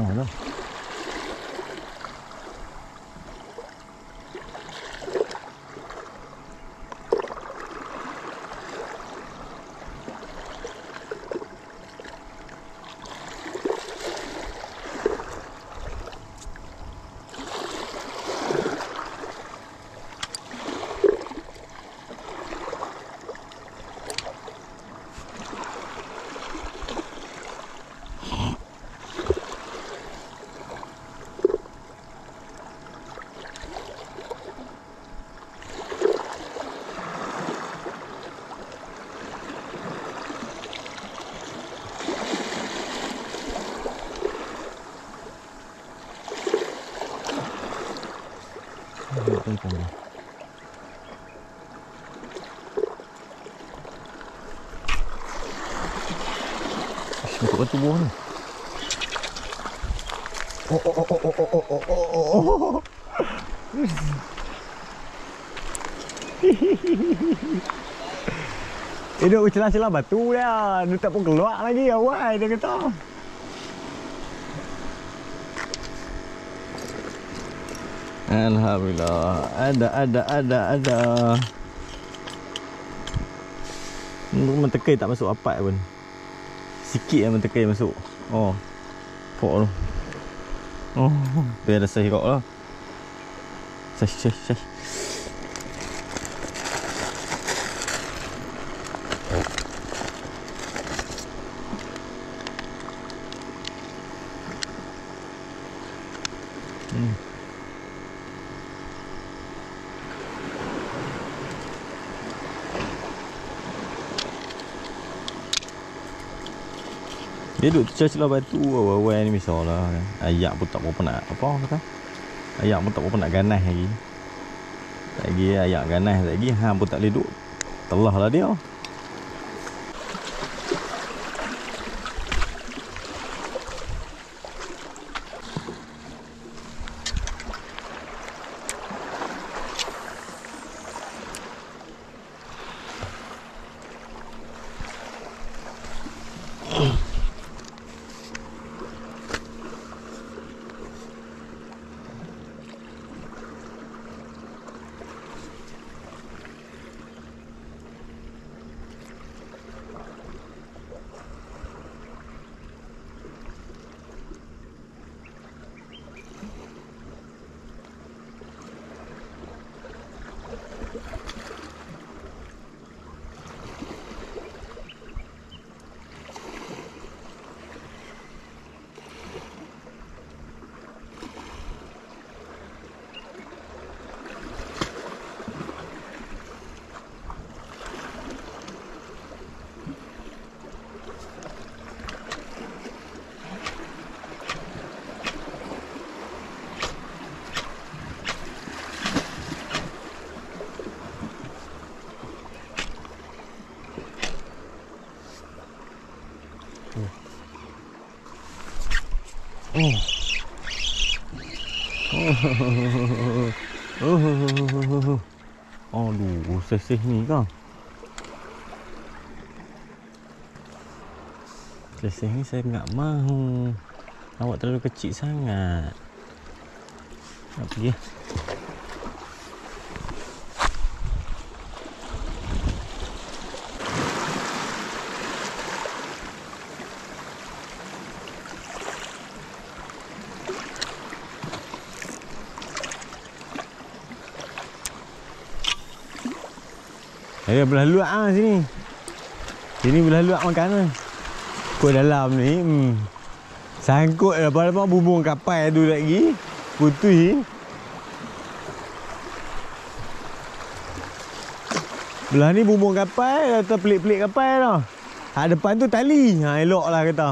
Oh, dah. Untuk batu buah ni. Oh. Duduk celah-celah batu dia. Dia tak pun keluar lagi awal dia kata. Alhamdulillah. Ada. Mentekai tak masuk apat pun. Sikit yang mentekai masuk. Oh. Pok tu. Oh, biar ada saiz kok lah. Saiz. Dia duduk celah-celah batu awal-awal ni misalnya kan. Ayak pun tak berapa nak apa kata. Ayak pun tak berapa nak ganas lagi. Lagi ayak ganas lagi hang pun tak boleh duduk. Telah lah dia. Aduh, sesih ni kan. Sesih ni saya tak mahu. Awak terlalu kecil sangat. Nak pergi. Belah luak ah sini. Sini belah luak makan. Kau dalam ni. Sangkut lepas-lepas bumbung kapal tu lagi. Putih. Belah ni bumbung kapal atau pelik-pelik kapal tau. Depan tu tali. Elok lah kata.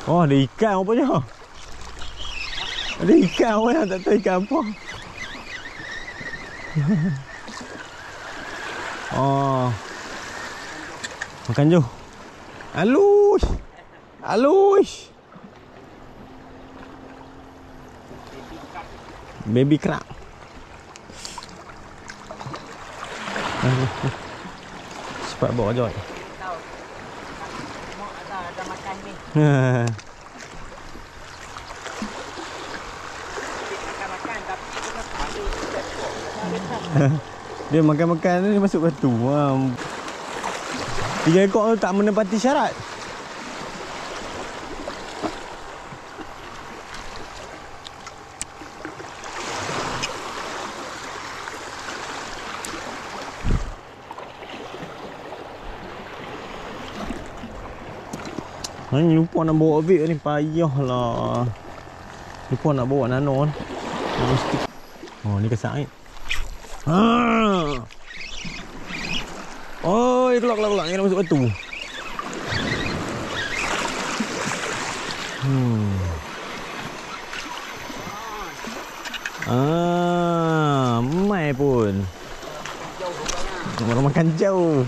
Oh, ada ikan rupanya. Ada ikan rupanya, tak tahu ikan apa. Oh. Makan jom. Alus. Alus. Baby crab. Cepat bawa Joy. Ada makan ni. Makan tapi dia makan-makan ni masuk batu. 3 ekor tu tak menepati syarat. Ni lupa nak bawa vape ni, payahlah. Lupa nak bawa nano kan. Oh, ni kesak ni. Oh, keluar. Ni nak masuk batu. Mai pun. Orang makan jauh.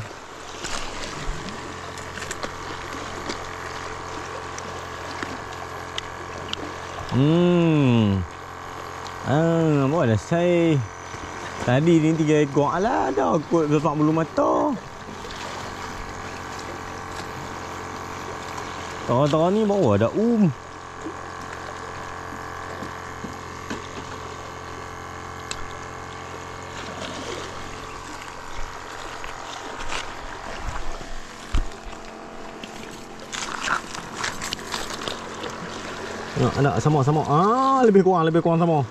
Boleh saya. Tadi ni 3 ekor. Alah, dah kot lepak bulu mata. Tahu-tahu ni baru ada Ada sama. Lebih kurang sama.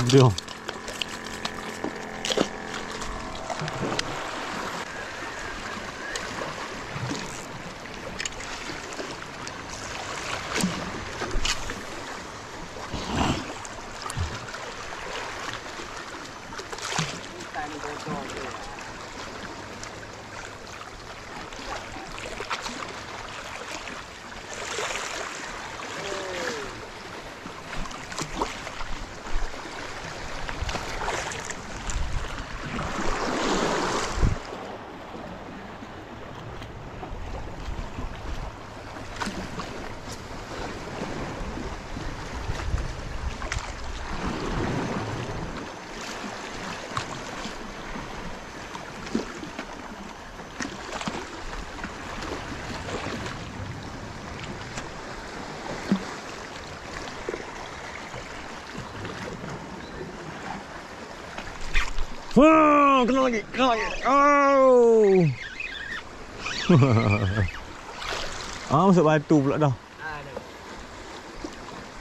Udah. Kena lagi. Oh. Masuk batu pula dah.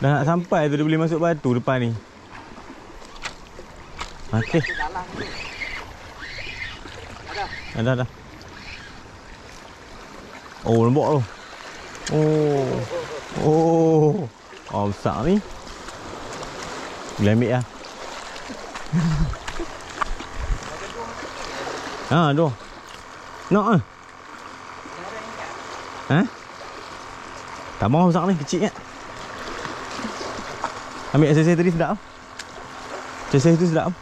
Dah nak sampai tu dia boleh masuk batu depan ni. Okey. Ada. Oh, lembut tu. Oh, besar ni. Boleh ambil lah. Dua. Nak ah. Tak mau besar ni, kecil kan. Ambil SSA tadi sedap. SSA tu sedap.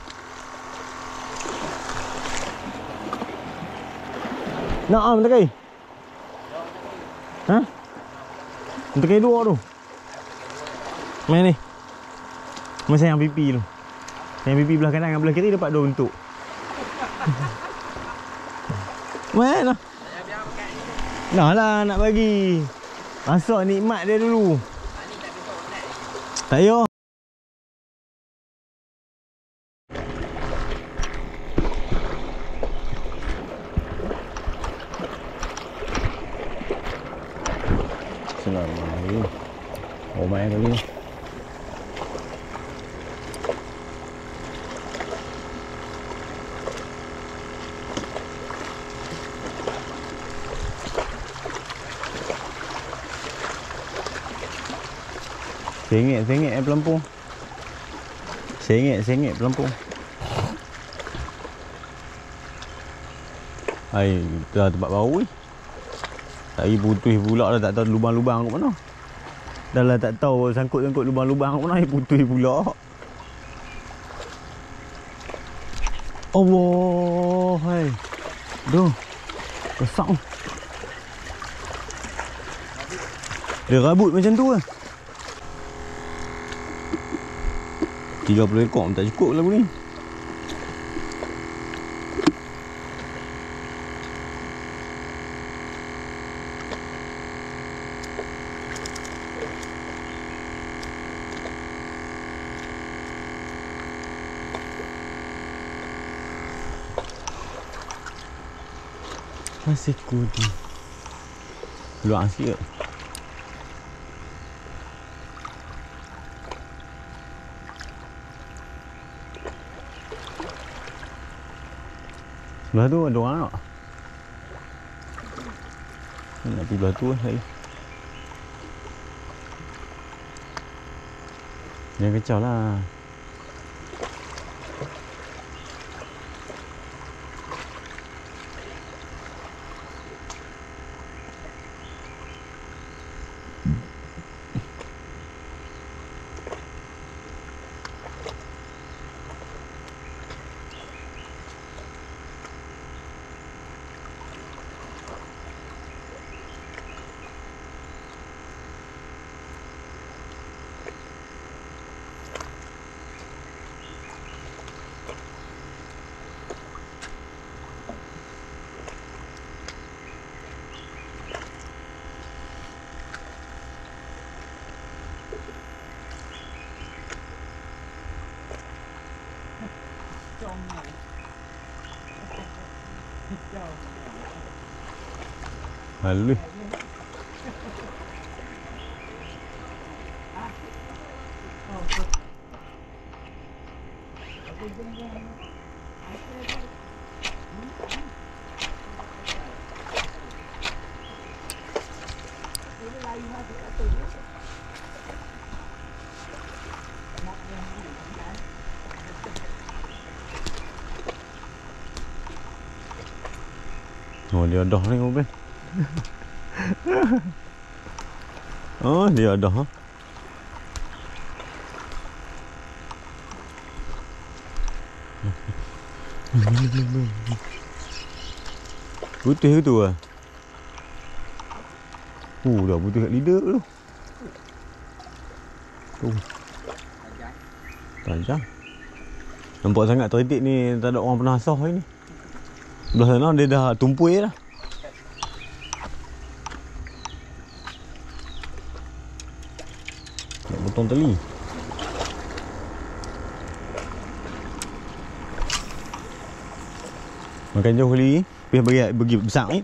Nak bentar kai. Bentar kai 2 tu. Main ni. Masa yang pipi tu. Yang pipi belah kanan dengan belah kiri dapat 2 bentuk. Mana? Nah lah nak bagi. Masak nikmat dia dulu. Tak payah. Bismillahirrahmanirrahim. Oh, main kali ni. Sengit pelampung. Sengit pelampung. Hai, dah tempat baru ni. Tak pergi putih pula dah, tak tahu lubang-lubang kat mana. Dah lah tak tahu sangkut-sangkut lubang-lubang kat mana, putih pula. Allah, hai. Duh. Besar. Dia rabut macam tu lah. 30 ekor tak cukup lagu ni. Masih kudu. Luar sikit. Sebelah tu ada orang tak? Nak pergi belah tu lah saya. Jangan kecau lah. Halus. Oh, dia dah ni mobil. Oh, dia dah. Ha? Putih tu ah. Dah putih kat lidah tu. Tajam. Nampak sangat terdetik ni, tak ada orang pernah asah ni. Belah sana dia dah tumpui dah. Nak potong tali. Makan jauh kali. Pergi besar ni.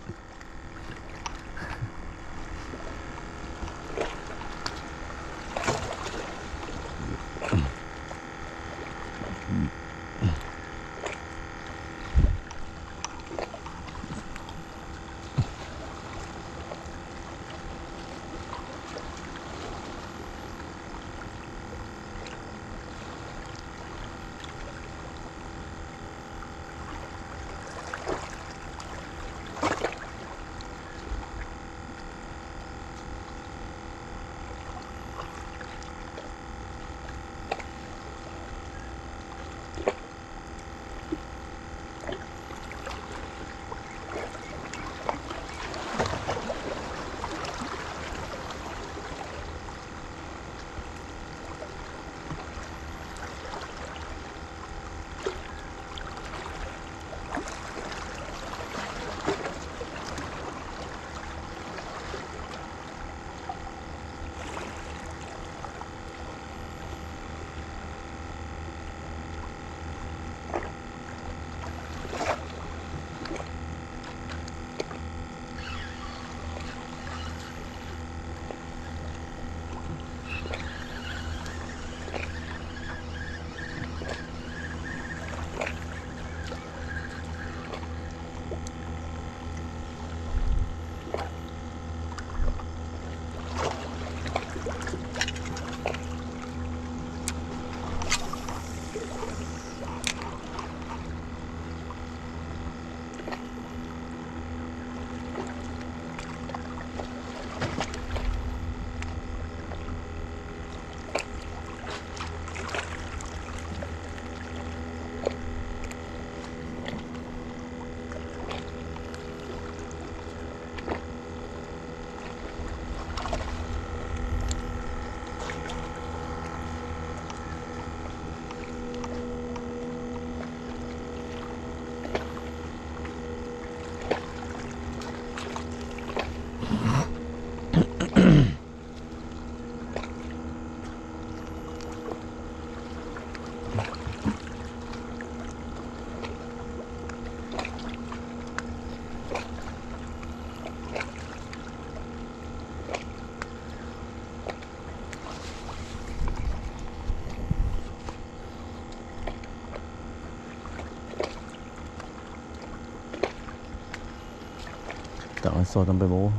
Tak masuk sampai bawah.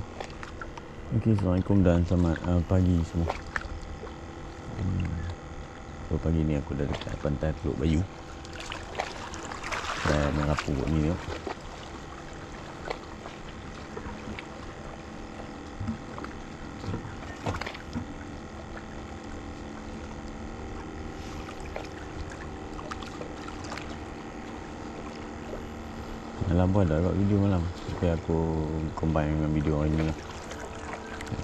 Okey, Assalamualaikum dan selamat pagi semua. So, pagi ni aku dah dekat pantai Teluk Bayu. Saya merapu buat ni tengok. Malam pun ada buat video malam. Tapi aku combine dengan video hari ni lah.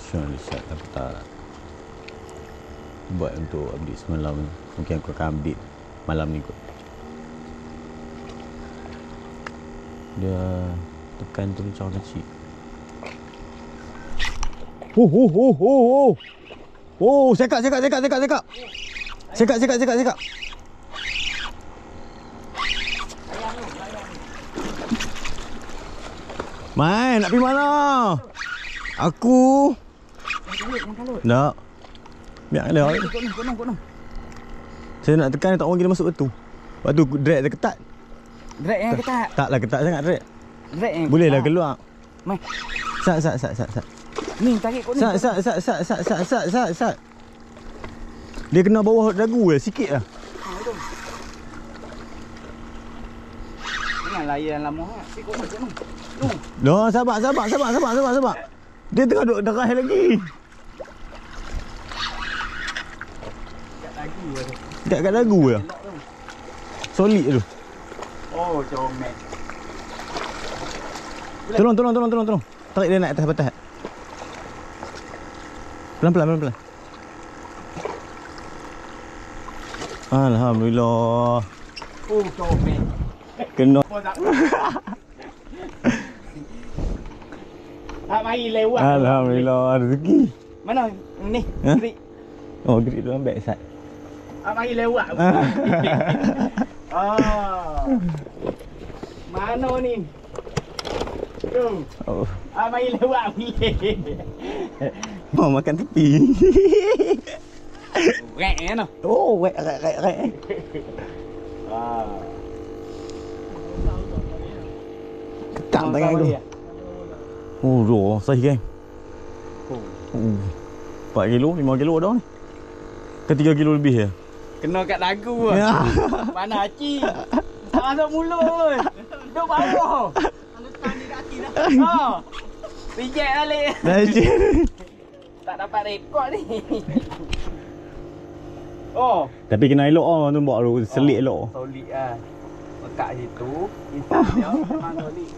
Sure, Lishat aku tak buat untuk update semalam. Mungkin aku akan update malam ni kot. Dia tekan tu macam kecil. Sekat. Main, nak pergi mana? Aku nak. Biar dia. Gunung. Saya nak tekan tak orang kita masuk betul. Lepas tu drag dia ketat. Drag yang ketat. Taklah ketat sangat drag. Drag yang Boleh lah keluar. Mai. Sat. Ni tarik kau ni. Sat. Dia kena bawah dagu je sikit lah. Jangan layan lama ha. Sikit gunung. Dah, sabar. Dia tengah duk derah lagi. Dekat dagu je. Solid tu. Oh, comel. Tolong. Tarik dia naik atas batas. Pelan-pelan. Alhamdulillah. Oh, comel. Kena. Mari lewat. Alhamdulillah rezeki. Mana ni? Ha? Grid. Oh, grid tu ambil sat. Mari lewat. Mana ni? Tu. Oh. Mari lewat boleh. Mau makan tepi. Rek kan? Oh, rek. Ketam tangan tu. Oh, roh, sahih kan? 4 kilo, 5 kilo dah ni. Ke 3 kilo lebih ya? Kena kat dagu lah. Mana Haci? Tak masuk mulut. Duduk bawah. Letak di kaki dah. Reject balik. Tak dapat rekod ni. Tapi kena elok lah tu buat tu, selit elok. Solid lah. Letak situ. Insaf dia memang solid.